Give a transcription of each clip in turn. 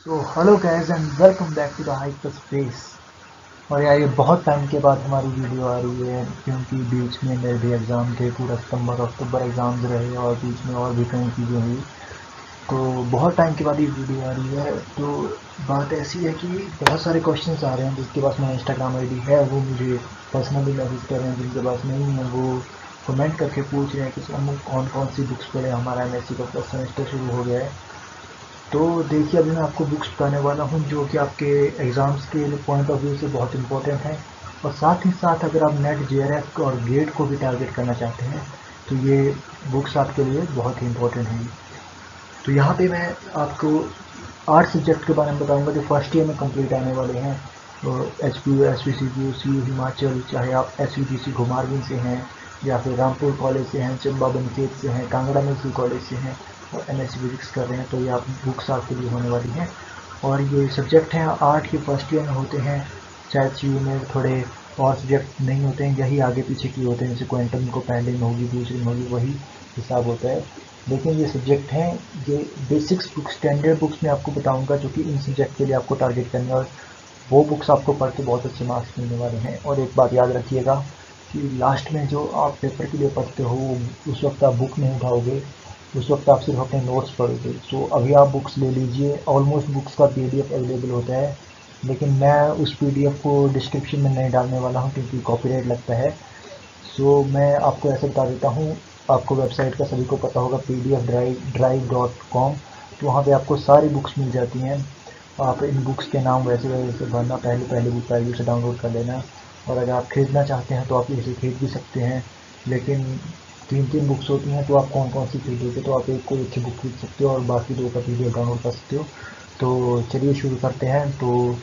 तो hello guys and welcome back to the hyper space. और यार ये बहुत टाइम के बाद हमारी वीडियो आ रही है क्योंकि बीच में मेरे भी एग्ज़ाम थे, पूरा सितंबर अक्टूबर एग्ज़ाम्स रहे और बीच में और भी कई चीज़ें हुई। तो बहुत टाइम के बाद ये वीडियो आ रही है। तो बात ऐसी है कि बहुत सारे क्वेश्चंस आ रहे हैं। जिसके पास मेरा इंस्टाग्राम आईडी है वो मुझे पर्सनली मैसेज कर रहे हैं, जिनके पास नहीं है वो कमेंट करके पूछ रहे हैं कि हम कौन कौन सी बुक्स पढ़े। हमारा एमएससी का फर्स्ट सेमेस्टर शुरू हो गया है। तो देखिए अभी मैं आपको बुक्स बताने वाला हूँ जो कि आपके एग्ज़ाम्स के पॉइंट ऑफ व्यू से बहुत इंपॉर्टेंट हैं। और साथ ही साथ अगर आप नेट जेआरएफ और गेट को भी टारगेट करना चाहते हैं तो ये बुक्स आपके लिए बहुत ही इंपॉर्टेंट हैं। तो यहाँ पे मैं आपको 8 सब्जेक्ट के बारे में बताऊंगा जो फर्स्ट ईयर में कंप्लीट आने वाले हैं। H P U, S V C P U, C U Himachal, चाहे आप S U G C Ghumarwin से हैं या फिर रामपुर कॉलेज से हैं, चंबा बनखेत से हैं, कांगड़ा मिल्सी कॉलेज से हैं और एम एस सी फिजिक्स कर रहे हैं, तो ये आप बुक्स आपके लिए होने वाली हैं। और ये सब्जेक्ट हैं 8 के फर्स्ट ईयर में होते हैं। शायद सी यू में थोड़े और सब्जेक्ट नहीं होते हैं, यही आगे पीछे की होते हैं, जैसे क्वांटम को पहले में होगी दूसरी में होगी, वही हिसाब होता है। लेकिन ये सब्जेक्ट हैं, ये बेसिक्स बुक्स स्टैंडर्ड बुक्स में आपको बताऊंगा जो कि इन सब्जेक्ट के लिए आपको टारगेट करने, और वो बुक्स आपको पढ़ के बहुत अच्छे मार्क्स मिलने वाले हैं। और एक बात याद रखिएगा कि लास्ट में जो आप पेपर के लिए पढ़ते हो उस वक्त आप बुक नहीं उठाओगे, उस वक्त आप सिर्फ अपने नोट्स पढ़ोगे। तो अभी आप बुक्स ले लीजिए, ऑलमोस्ट बुक्स का पीडीएफ अवेलेबल होता है, लेकिन मैं उस पीडीएफ को डिस्क्रिप्शन में नहीं डालने वाला हूँ क्योंकि कॉपीराइट लगता है। सो मैं आपको ऐसे बता देता हूँ, आपको वेबसाइट का सभी को पता होगा pdf drive.com। तो वहाँ पे आपको सारी बुक्स मिल जाती हैं। आप इन बुक्स के नाम वैसे वैसे भरना, पहले पहले बुक प्राइवेट से डाउनलोड कर लेना। और अगर आप खरीदना चाहते हैं तो आप इसे खरीद भी सकते हैं, लेकिन 3 बुक्स होती हैं तो आप कौन कौन सी खरीदोगे, तो आप एक कोई अच्छी बुक खरीद सकते हो और बाकी 2 का पीडीएफ डाउनलोड कर सकते हो। तो चलिए शुरू करते हैं। तो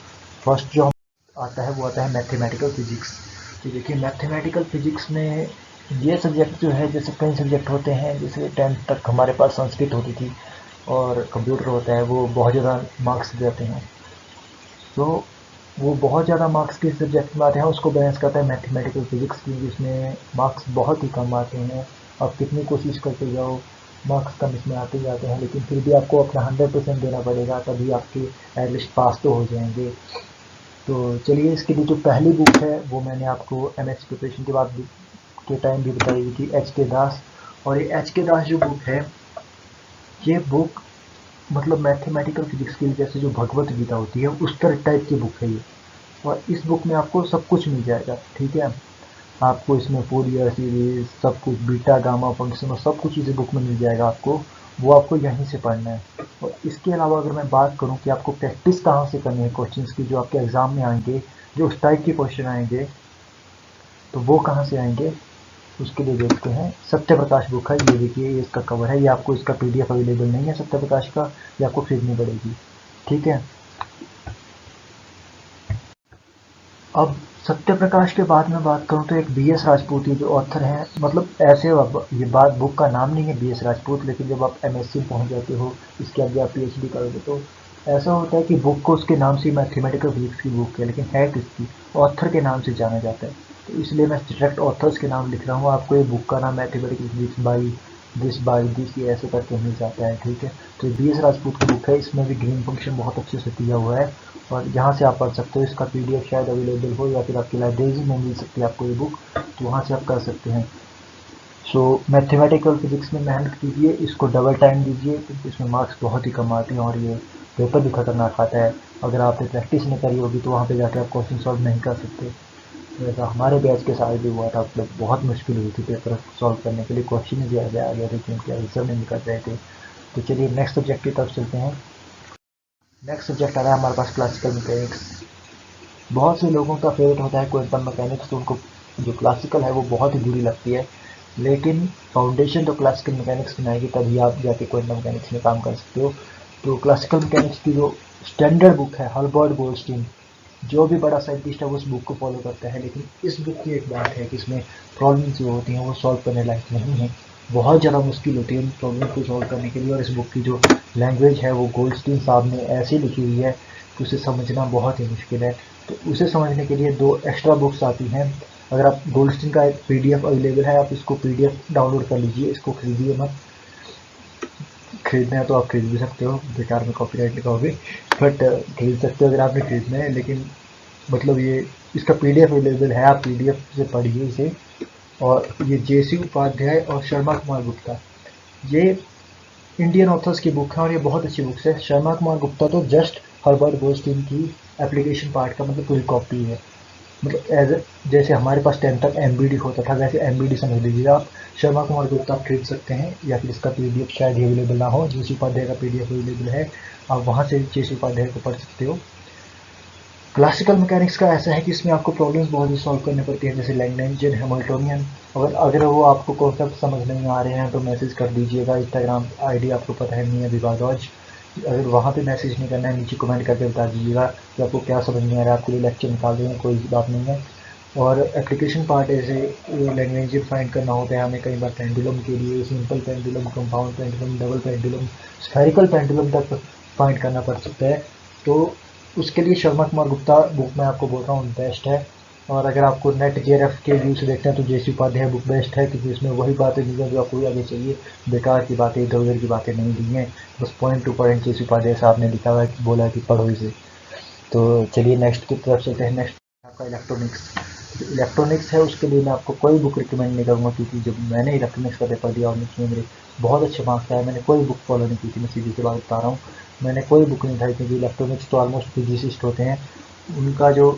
फर्स्ट जो आता है वो आता है मैथमेटिकल फिजिक्स। तो देखिए मैथमेटिकल फिजिक्स में ये सब्जेक्ट जो है, जैसे कई सब्जेक्ट होते हैं, जैसे 10th तक हमारे पास संस्कृत होती थी और कंप्यूटर होता है, वो बहुत ज़्यादा मार्क्स देते हैं। तो वो बहुत ज़्यादा मार्क्स के सब्जेक्ट में आते हैं, उसको बैलेंस करता है मैथमेटिकल फिजिक्स की, जिसमें मार्क्स बहुत ही कम आते हैं। आप कितनी कोशिश करते जाओ मार्क्स कम इसमें आते जाते हैं, लेकिन फिर भी आपको अपना 100% देना पड़ेगा, तभी आपके एटलीस्ट पास तो हो जाएंगे। तो चलिए इसके लिए जो पहली बुक है वो मैंने आपको एमएस प्रिपरेशन के बाद के टाइम भी बताई हुई थी, एच के दास। और ये एच के दास जो बुक है, ये बुक मतलब मैथमेटिकल फिजिक्स की जैसे जो भगवत गीता होती है उस तरह टाइप की बुक है ये। और इस बुक में आपको सब कुछ मिल जाएगा, ठीक है। आपको इसमें फोरियर सीरीज सब कुछ, बीटा गामा फंक्शन और सब कुछ इस बुक में मिल जाएगा आपको। वो आपको यहीं से पढ़ना है। और इसके अलावा अगर मैं बात करूं कि आपको प्रैक्टिस कहाँ से करनी है क्वेश्चंस की जो आपके एग्जाम में आएंगे, जो उस टाइप के क्वेश्चन आएंगे, तो वो कहाँ से आएंगे उसके लिए देखते हैं। सत्य प्रकाश बुक है, ये देखिए ये इसका कवर है। ये आपको इसका पीडीएफ अवेलेबल नहीं है सत्य प्रकाश का, ये आपको खरीदनी पड़ेगी, ठीक है। अब सत्य प्रकाश के बाद में बात करूं तो एक बीएस राजपूत जो ऑथर हैं, मतलब ऐसे ये बात बुक का नाम नहीं है बीएस राजपूत, लेकिन जब आप एमएससी पहुंच जाते हो इसके आगे आप पीएचडी करोगे तो ऐसा होता है कि बुक को उसके नाम से मैथमेटिकल फिजिक्स की बुक है, लेकिन है किसकी, ऑथर के नाम से जाना जाता है। तो इसलिए मैं डायरेक्ट ऑथर्स के नाम लिख रहा हूँ। आपको ये बुक का नाम मैथमेटिकल फिजिक्स बाई दिस ये ऐसे करके मिल जाता है, ठीक है। तो बीएस राजपूत की बुक है, इसमें भी ग्रीन फंक्शन बहुत अच्छे से दिया हुआ है और यहाँ से आप पढ़ सकते हो। इसका पीडीएफ शायद अवेलेबल हो या फिर आपकी लाइब्रेरी में मिल सकती है आपको ये बुक, तो वहाँ से आप कर सकते हैं। सो मैथमेटिकल फिजिक्स में मेहनत कीजिए, इसको डबल टाइम दीजिए क्योंकि इसमें मार्क्स बहुत ही कम आते हैं और ये पेपर भी खतरनाक आता है। अगर आपने प्रैक्टिस नहीं करी होगी तो वहाँ पे जाके आप क्वेश्चन सॉल्व नहीं कर सकते। वैसा हमारे बैच के साथ भी हुआ था, मतलब बहुत मुश्किल हुई थी पेपर सॉल्व करने के लिए, क्वेश्चन ही ज़्यादा आ गया थे क्योंकि आंसर नहीं निकल रहे थे। तो चलिए नेक्स्ट सब्जेक्ट की तरफ चलते हैं। नेक्स्ट सब्जेक्ट आ रहा है हमारे पास क्लासिकल मैकेनिक्स। बहुत से लोगों का फेवरेट होता है क्वांटम मैकेनिक्स, तो उनको जो क्लासिकल है वो बहुत ही बुरी लगती है, लेकिन फाउंडेशन तो क्लासिकल मैकेनिक्स बनाएगी, तभी आप जाके क्वांटम मैकेनिक्स में काम कर सकते हो। तो क्लासिकल मैकेनिक्स की जो स्टैंडर्ड बुक है हर्बर्ट गोल्डस्टीन, जो भी बड़ा साइंटिस्ट है वो उस बुक को फॉलो करता है, लेकिन इस बुक की एक बात है कि इसमें प्रॉब्लम्स जो होती हैं वो सॉल्व करने लायक नहीं है, बहुत ज़्यादा मुश्किल होती है इन प्रॉब्लम को सॉल्व करने के लिए। और इस बुक की जो लैंग्वेज है वो गोल्डस्टीन साहब ने ऐसी लिखी हुई है कि उसे समझना बहुत ही मुश्किल है। तो उसे समझने के लिए 2 एक्स्ट्रा बुक्स आती हैं। अगर आप गोल्डस्टीन का एक पीडीएफ अवेलेबल है, आप इसको पीडीएफ डाउनलोड कर लीजिए, इसको खरीदिए मत, खरीदना है तो आप खरीद भी सकते हो, बेकार में कॉपीराइट लगाओगे, बट खरीद सकते हो अगर आपने खरीदना है। लेकिन मतलब ये इसका PDF अवेलेबल है, आप PDF से पढ़िए इसे। और ये JC उपाध्याय और शर्मा कुमार गुप्ता, ये इंडियन ऑथर्स की बुक है और ये बहुत अच्छी बुक्स है। शर्मा कुमार गुप्ता तो जस्ट हर्बर्ट गोस्टीन की एप्लीकेशन पार्ट का मतलब पूरी कॉपी है। मतलब जैसे हमारे पास 10 तक MBD होता था, वैसे MBD समझ लीजिए आप। शर्मा कुमार गुप्ता आप खरीद सकते हैं, या फिर इसका PDF शायद ही अवेलेबल ना हो। JC उपाध्याय का PDF अवेलेबल है, आप वहाँ से JC उपाध्याय को पढ़ सकते हो। क्लासिकल मैकेनिक्स का ऐसा है कि इसमें आपको प्रॉब्लम्स बहुत ही सॉल्व करने पड़ती हैं, जैसे लैग्रेंजियन, हैमिल्टोनियन। अगर वो आपको कॉन्सेप्ट समझ नहीं आ रहे हैं तो मैसेज कर दीजिएगा। इंस्टाग्राम ID आपको पता है, मियां विवादौज। अगर वहाँ पे मैसेज नहीं करना है, नीचे कमेंट करके बता दीजिएगा कि आपको क्या समझ नहीं आ रहा है, आपके लिए लेक्चर निकाल देंगे, कोई बात नहीं है। और एप्लीकेशन पार्ट ऐसे लैग्रेंजियन फाइंड करना होता है हमें कई बार पेंडुलम के लिए, simple pendulum, compound pendulum, double pendulum, spherical pendulum तक फाइंड करना पड़ सकता है। तो उसके लिए शर्मा कुमार गुप्ता बुक मैं आपको बोल रहा हूँ बेस्ट है। और अगर आपको नेट JRF के व्यू से देखते हैं तो JC उपाध्याय बुक बेस्ट है, क्योंकि इसमें वही बातें दी हैं जो आपको आगे चाहिए। बेकार की बातें, इधर उधर की बातें नहीं दी हैं, बस point to point JC Upadhyay साहब ने लिखा हुआ है कि बोला कि पढ़ो इसे। तो चलिए नेक्स्ट की तरफ चलते हैं। नेक्स्ट आपका इलेक्ट्रॉनिक्स। जो इलेक्ट्रॉनिक्स है उसके लिए मैं आपको कोई बुक रिकमेंड नहीं करूँगा, क्योंकि जब मैंने इलेक्ट्रॉनिक्स का पेपर दिया और उसमें मेरे बहुत अच्छे मार्क्स आए, मैंने कोई बुक फॉलो नहीं की थी। मैं सीधी सी बात बता रहा हूँ, मैंने कोई बुक नहीं उठाई, क्योंकि इलेक्ट्रॉनिक्स तो ऑलमोस्ट फिजिसिस्ट होते हैं। उनका जो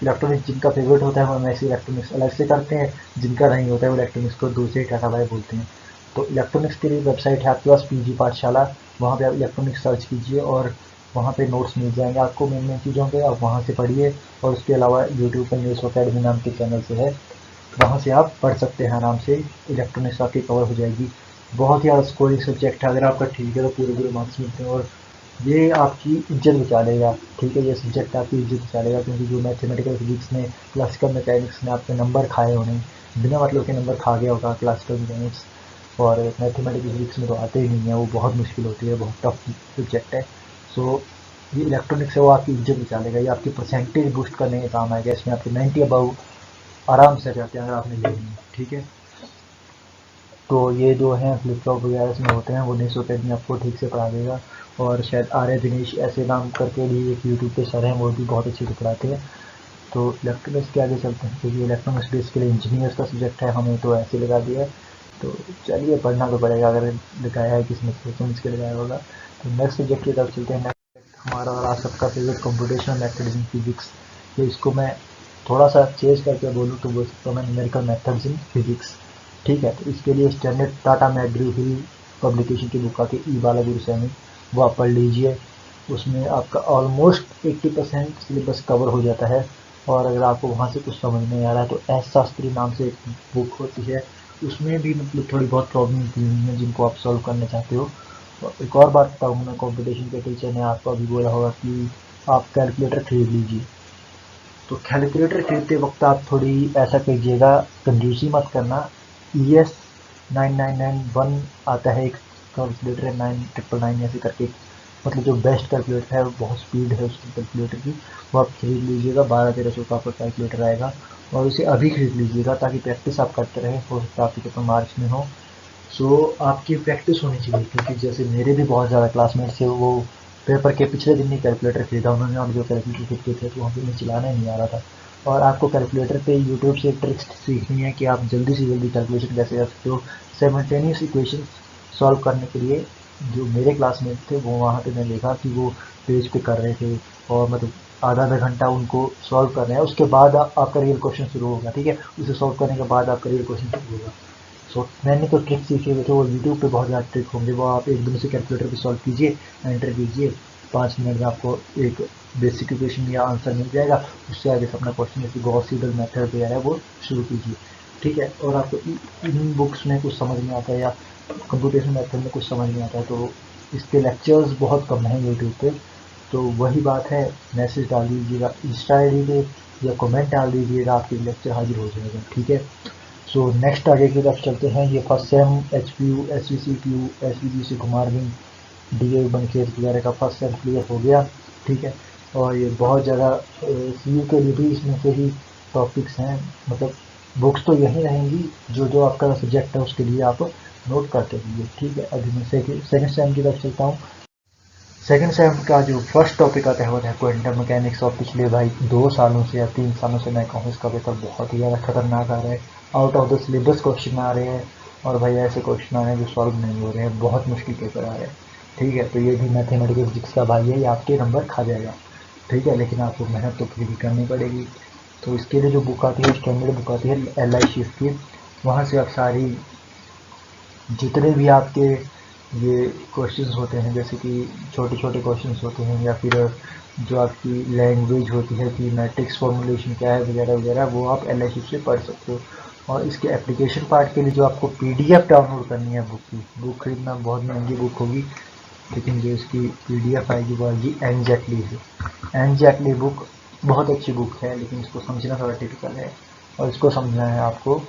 इलेक्ट्रॉनिक्स जिनका फेवरेट होता है वो वैसे इलेक्ट्रॉनिक्स अलग से करते हैं, जिनका नहीं होता है वो इलेक्ट्रॉनिक्स को दूसरे टाटा बाय बोलते हैं। तो इलेक्ट्रॉनिक्स के लिए वेबसाइट है आपके पास, PG पाठशाला। वहाँ पे आप इलेक्ट्रॉनिक्स सर्च कीजिए और वहाँ पे नोट्स मिल जाएंगे आपको मेन मेन चीज़ों पे, आप वहाँ से पढ़िए। और उसके अलावा यूट्यूब पर न्यूज़ अकेडमी नाम के चैनल से है, वहाँ से आप पढ़ सकते हैं आराम से। इलेक्ट्रॉनिक्स आपकी कवर हो जाएगी। बहुत ही ज़्यादा स्कोरिंग सब्जेक्ट है, अगर आपका ठीक है तो पूरे पूरे मार्क्स मिलते हैं। और ये आपकी इज्जत बचा लेगा, ठीक है, ये सब्जेक्ट आपकी इज्जत बचा लेगा। क्योंकि जो मैथमेटिकल फिजिक्स में, क्लासिकल मैकेनिक्स में आपके नंबर खाए होने, बिना मतलब के नंबर खा गया होगा क्लासिकल मैकेनिक्स, और मैथमेटिकल फिजिक्स में तो आते ही नहीं है, वो बहुत मुश्किल होती है, बहुत टफ सब्जेक्ट है। सो ये इलेक्ट्रॉनिक्स है वो आपकी इज्जत बचा लेगा, ये आपकी परसेंटेज बूस्ट करने के काम आएगा। इसमें आपके 90 अबव आराम से जाते हैं अगर आपने ले ली, ठीक है। तो ये जो हैं फ्लिप फ्लॉप वगैरह इसमें होते हैं, वो नेक्स्ट अकेडमी आपको ठीक से पढ़ा देगा। और शायद आर्य दिनेश ऐसे नाम करके भी एक यूट्यूब पे सर हैं, वो भी बहुत अच्छे से पढ़ाते हैं। तो इलेक्ट्रॉनिक्स के आगे चलते हैं, क्योंकि इलेक्ट्रॉनिक्स बेसिकली इंजीनियर्स का सब्जेक्ट है, हमें तो ऐसे लगा दिया है। तो चलिए पढ़ना तो पड़ेगा, अगर लगाया है किसने तो समझ के लगाया होगा। तो नेक्स्ट सब्जेक्ट की तरफ चलते हैं। नेक्स्ट हमारा और आज सबका favourite computational methods in physics. तो इसको मैं थोड़ा सा चेंज करके बोलूँ तो बोल सकता हूँ मैं न्यूमेरिकल मेथड्स इन फिजिक्स, ठीक है। तो इसके लिए स्टैंडर्ड टाटा मैकग्रू हिल पब्लिकेशन की बुक आती है, ई बालागुरु सैनी, वो आप पढ़ लीजिए। उसमें आपका ऑलमोस्ट 80% सिलेबस कवर हो जाता है। और अगर आपको वहाँ से कुछ समझ नहीं आ रहा है तो एस शास्त्री नाम से एक बुक होती है, उसमें भी मतलब थोड़ी बहुत प्रॉब्लम दी हुई है जिनको आप सॉल्व करना चाहते हो। और एक और बात बताऊँ, मैं कॉम्पिटिशन के टीचर ने आपको अभी बोला होगा कि आप कैलकुलेटर खरीद लीजिए। तो कैलकुलेटर खरीदते वक्त आप थोड़ी ऐसा कीजिएगा, कंजूसी मत करना। ES 9991 आता है एक कैलकुलेटर, 9999 ऐसे करके, मतलब जो बेस्ट कैलकुलेटर है, बहुत स्पीड है उसकी कैलकुलेटर की, वो आप खरीद लीजिएगा। 12-1300 का आपका कैलकुलेटर आएगा, और उसे अभी खरीद लीजिएगा ताकि प्रैक्टिस आप करते रहें, हो सकता है आपके पेपर मार्च में हो। सो आपकी प्रैक्टिस होनी चाहिए, क्योंकि जैसे मेरे भी बहुत ज़्यादा क्लासमेट्स थे, वो पेपर के पिछले दिन ही कैलकुलेटर खरीदा उन्होंने, और जो कैलकुलेटर खरीदते थे तो वहाँ पर मैं चलाना ही नहीं आ रहा था। और आपको कैलकुलेटर पे यूट्यूब से ट्रिक्स सीखनी है कि आप जल्दी से जल्दी कैलकुलेशन कैसे कर सकते हो। साइमल्टेनियस इक्वेशन सॉल्व करने के लिए जो मेरे क्लासमेट थे, वो वहाँ पे मैं देखा कि वो पेज पे कर रहे थे, और मतलब आधा आधा घंटा उनको सॉल्व कर रहे हैं। उसके बाद आपका रियल क्वेश्चन शुरू होगा, ठीक है, उसे सॉल्व करने के बाद आपका रियल क्वेश्चन शुरू होगा। सो मैंने तो ट्रिक सीखे हुए थे, वो यूट्यूब पे बहुत ज़्यादा ट्रिक होंगे, वो आप एकदम से कैलकुलेटर पे सॉल्व कीजिए, एंटर कीजिए, 5 मिनट में आपको एक बेसिक इक्वेशन या आंसर मिल जाएगा। उससे आगे से अपना क्वेश्चन जैसे गॉस सीडल मेथड वगैरह है वो शुरू कीजिए, ठीक है। और आपको इन बुक्स में कुछ समझ नहीं आता है या कंप्यूटेशन मेथड में कुछ समझ नहीं आता है तो इसके लेक्चर्स बहुत कम हैं यूट्यूब पे। तो वही बात है, मैसेज डाल दीजिएगा इंस्टा ID पे या कमेंट डाल दीजिएगा, आपके लेक्चर हाजिर हो जाएगा, ठीक है। सो नेक्स्ट आगे की तरफ चलते हैं। ये first sem HPU, SVCPU, SVG से कुमारविंद, DA बनखेत वगैरह का फर्स्ट सेम क्लियर हो गया, ठीक है। और ये बहुत ज़्यादा CU के लिए भी इसमें से ही टॉपिक्स हैं, मतलब बुक्स तो यही रहेंगी, जो जो आपका सब्जेक्ट है उसके लिए आप नोट करके दीजिए, ठीक है। अभी मैं सेकंड सेम की तरफ चलता हूँ। सेकंड सेम का जो फर्स्ट टॉपिक आता है वो है क्वांटम मैकेनिक्स। और पिछले भाई 2 सालों से या 3 सालों से मैं कहूँ इसका पेपर बहुत ही ज़्यादा खतरनाक आ रहा है। Out of the syllabus question आ रहे हैं, और भाई ऐसे क्वेश्चन आ रहे हैं जो सॉल्व नहीं हो रहे हैं, बहुत मुश्किल पेपर आ रहे हैं, ठीक है। तो ये भी मैथमेटिकल फिजिक्स का भाई है, ये आपके नंबर खा जाएगा, ठीक है। लेकिन आपको मेहनत तो फिर भी करनी पड़ेगी। तो इसके लिए जो बुक आती है, स्टैंडर्ड बुक आती है LI शिफ्ट की, वहाँ से आप सारी जितने भी आपके ये क्वेश्चंस होते हैं, जैसे कि छोटे छोटे क्वेश्चंस होते हैं, या फिर जो आपकी लैंग्वेज होती है कि मैट्रिक्स फॉर्मुलेशन क्या है वगैरह वगैरह, वो आप LI से पढ़ सकते हो। और इसके एप्लीकेशन पार्ट के लिए जो आपको PDF डाउनलोड करनी है बुक की, बुक खरीदना बहुत महंगी बुक होगी, लेकिन जो इसकी PDF आएगी वो आएगी एनजेटली से। एनजेटली बुक बहुत अच्छी बुक है, लेकिन इसको समझना थोड़ा टिपिकल है, और इसको समझना है आपको।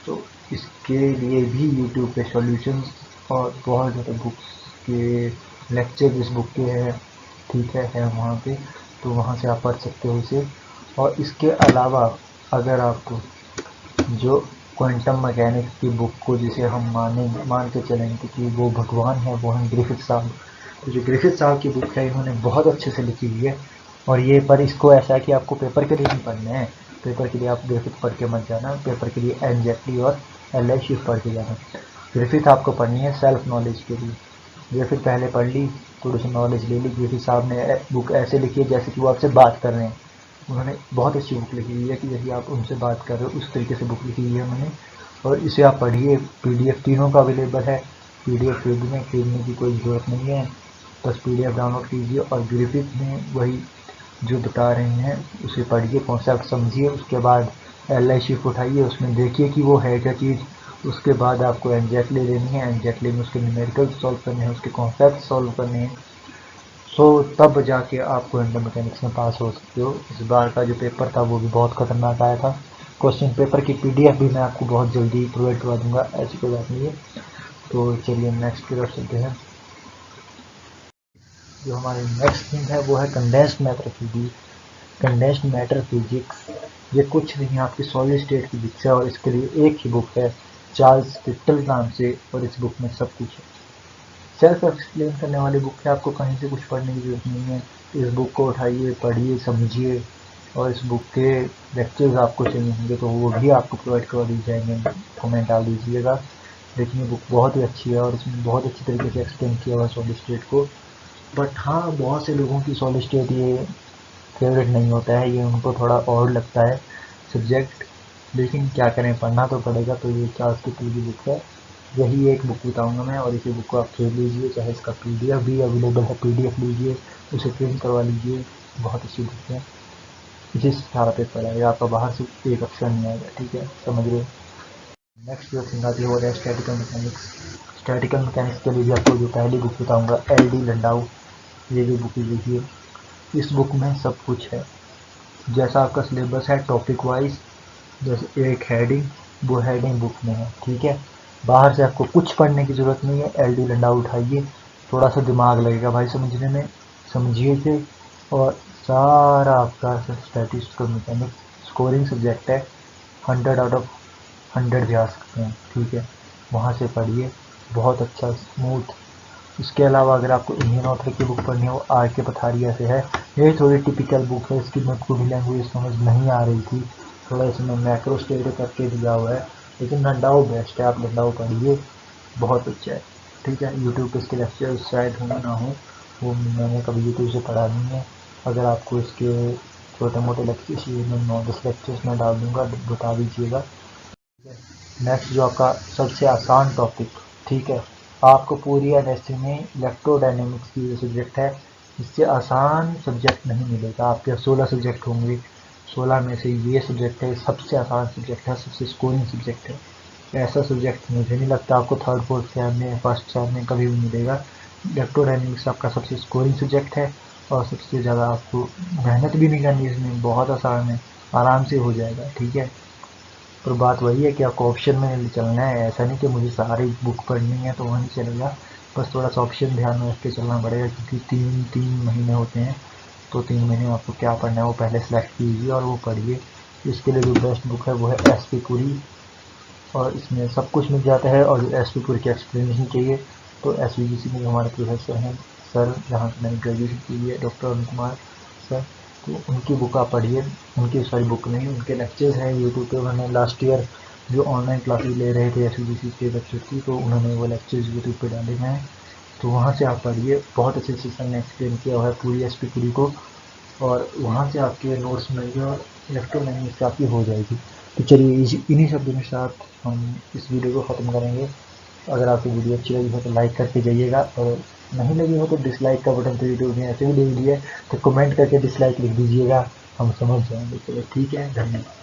तो इसके लिए भी यूट्यूब पे सॉल्यूशंस और बहुत ज़्यादा बुक्स के लेक्चर इस बुक के हैं, ठीक है वहाँ पे। तो वहाँ से आप पढ़ सकते हो इसे। और इसके अलावा अगर आपको जो क्वांटम मैकेनिक्स की बुक को, जिसे हम मान के चलेंगे कि वो भगवान है, वो हैं ग्रिफिथ साहब। तो जो ग्रिफिथ साहब की बुक है, इन्होंने बहुत अच्छे से लिखी हुई है। और ये पर इसको ऐसा है कि आपको पेपर के लिए नहीं पढ़ना है, पेपर के लिए आप ग्रिफिथ पढ़ के मत जाना, पेपर के लिए एनजेटली और LI शिफ्ट पढ़ के जाना। ग्रिफिथ आपको पढ़नी है सेल्फ नॉलेज के लिए। ग्रिफिथ पहले पढ़ ली, थोड़ी सी नॉलेज ले ली। ग्रिफिथ साहब ने बुक ऐसे लिखी है जैसे कि वो आपसे बात कर रहे हैं। उन्होंने बहुत अच्छी बुक लिखी हुई है कि जैसे आप उनसे बात कर रहे हो उस तरीके से बुक लिखी हुई है उन्होंने। और इसे आप पढ़िए, PDF तीनों का अवेलेबल है। PDF खरीदने की कोई ज़रूरत नहीं है, बस PDF डाउनलोड कीजिए और ग्रिफिथ में वही जो बता रहे हैं उसे पढ़िए, कॉन्सेप्ट समझिए। उसके बाद LI शिफ्ट उठाइए, उसमें देखिए कि वो है क्या चीज़। उसके बाद आपको एनजेटली लेनी है, एनजेटली में उसके न्यूमेरिकल सॉल्व करने हैं, उसके कॉन्सेप्ट सॉल्व करने हैं। सो तब जाके आप क्वांटम मैकेनिक्स में पास हो सकते हो। इस बार का जो पेपर था वो भी बहुत खतरनाक आया था। क्वेश्चन पेपर की PDF भी मैं आपको बहुत जल्दी प्रोवाइड करवा दूंगा, ऐसी कोई बात नहीं है। तो चलिए नेक्स्ट की तरफ चलते हैं। जो हमारी नेक्स्ट थिंग है वो है condensed matter physics. Condensed matter physics ये कुछ नहीं है, आपकी सॉलिड स्टेट फिजिक्स है, और इसके लिए एक ही बुक है चार्ल्स क्रिस्टल नाम से, और इस बुक में सब कुछ है। सेल्फ एक्सप्लेन करने वाली बुक है, आपको कहीं से कुछ पढ़ने की जरूरत नहीं है। इस बुक को उठाइए, पढ़िए, समझिए, और इस बुक के लेक्चर्स आपको चाहिए होंगे तो वो भी आपको प्रोवाइड करवा दिए जाएंगे, कमेंट डाल दीजिएगा। लेकिन ये बुक बहुत ही अच्छी है और इसमें बहुत अच्छी तरीके से एक्सप्लेन किया हुआ है सॉलिड स्टेट को। बट हाँ, बहुत से लोगों की सॉलिड स्टेट ये फेवरेट नहीं होता है, ये उनको थोड़ा और लगता है सब्जेक्ट, लेकिन क्या करें, पढ़ना तो पड़ेगा। तो ये चार्ल्स की पूरी बुक है, यही एक बुक बताऊंगा मैं, और इसी बुक को आप खरीद लीजिए। चाहे इसका PDF भी अवेलेबल है, PDF लीजिए, उसे प्रिंट करवा लीजिए, बहुत अच्छी बुक है। इसी से सारा पेपर आएगा आपका, बाहर से एक अक्षर नहीं आएगा, ठीक है, समझ रहे हो। नेक्स्ट जो थिंग आती है वो है स्टैटिकल मैकेनिक्स। स्टैटिकल मैकेनिक्स के लिए भी आपको जो पहली बुक बताऊंगा, LD लंडाऊ, ये जो बुक लिखिए। इस बुक में सब कुछ है, जैसा आपका सिलेबस है टॉपिक वाइज, जैसे एक हेडिंग, वो हेडिंग बुक में है, ठीक है। बाहर से आपको कुछ पढ़ने की ज़रूरत नहीं है। LD लंडा उठाइए, थोड़ा सा दिमाग लगेगा भाई समझने में, समझिए थे। और सारा आपका स्टैटिस्टिकल मैकेनिक्स स्कोरिंग सब्जेक्ट है, 100 आउट ऑफ 100 जा सकते हैं, ठीक है। वहाँ से पढ़िए, बहुत अच्छा स्मूथ। इसके अलावा अगर आपको इंडियन ऑथर की बुक पढ़नी हो, RK पथारिया से है। ये थोड़ी टिपिकल बुक है, इसकी मेरे को भी लैंग्वेज समझ नहीं आ रही थी, थोड़ा इसमें मैक्रो स्टेट करके दिया हुआ है, लेकिन लंडाऊ बेस्ट है, आप लंडाऊ पढ़िए, बहुत अच्छा है, ठीक है। यूट्यूब पे इसके लेक्चर शायद हो ना हो, वो मैंने कभी यूट्यूब से पढ़ा नहीं है। अगर आपको इसके छोटे मोटे लेक्चर्स चाहिए, मैं 9-10 लेक्चर्स में डाल दूँगा, बता दीजिएगा। नेक्स्ट जो आपका सबसे आसान टॉपिक, ठीक है, आपको पूरी NSC में इलेक्ट्रोडायनेमिक्स की जो सब्जेक्ट है, इससे आसान सब्जेक्ट नहीं मिलेगा। आपके 16 सब्जेक्ट होंगे, 16 में से ये सब्जेक्ट है सबसे आसान सब्जेक्ट है, सबसे स्कोरिंग सब्जेक्ट है। ऐसा सब्जेक्ट मुझे नहीं लगता आपको थर्ड फोर्थ सेम में, फर्स्ट सेम में कभी भी मिलेगा। इलेक्ट्रोडायनेमिक्स आपका सबसे स्कोरिंग सब्जेक्ट है, और सबसे ज़्यादा आपको मेहनत भी नहीं करनी इसमें, बहुत आसान है, आराम से हो जाएगा, ठीक है। पर बात वही है कि आपको ऑप्शन में चलना है, ऐसा नहीं कि मुझे सारी बुक पढ़नी है तो वहीं चलेगा। बस थोड़ा सा ऑप्शन ध्यान में रख के चलना पड़ेगा, क्योंकि 3 महीने होते हैं, तो 3 महीने में आपको क्या पढ़ना है वो पहले सेलेक्ट कीजिए और वो पढ़िए। इसके लिए जो बेस्ट बुक है वो है SP पुरी, और इसमें सब कुछ मिल जाता है। और एसवीपुर की एक्सप्लेनेशन चाहिए तो एसवीजीसी में हमारे प्रोफेसर हैं सर, जहाँ से मैंने ग्रेजुएशन की है, डॉक्टर अरुण कुमार सर, तो उनकी बुक आप पढ़िए। उनकी सारी बुक नहीं, उनके लेक्चर्स हैं यूट्यूब पे। उन्होंने लास्ट ईयर जो ऑनलाइन क्लासेस ले रहे थे एसवीजीसी के बच्चों की, तो उन्होंने वो लेक्चर्स यूट्यूब पे डाले हुए हैं, तो वहाँ से आप पढ़िए। बहुत अच्छे से सर ने एक्सप्लेन किया हुआ है पूरी एसवीपुरी को, और वहाँ से आपके नोट्स मिलेंगे और इलेक्ट्रोमैग्नेटिक्स आपकी हो जाएगी। तो चलिए इन्हीं शब्दों के साथ हम इस वीडियो को ख़त्म करेंगे। अगर आपको वीडियो अच्छी लगी हो तो लाइक करके जाइएगा, और नहीं लगी हो तो डिसलाइक का बटन तो यूट्यूब ने ऐसे ही दे दिया है, तो कमेंट करके डिसलाइक लिख दीजिएगा, हम समझ जाएंगे। चलो ठीक है, धन्यवाद।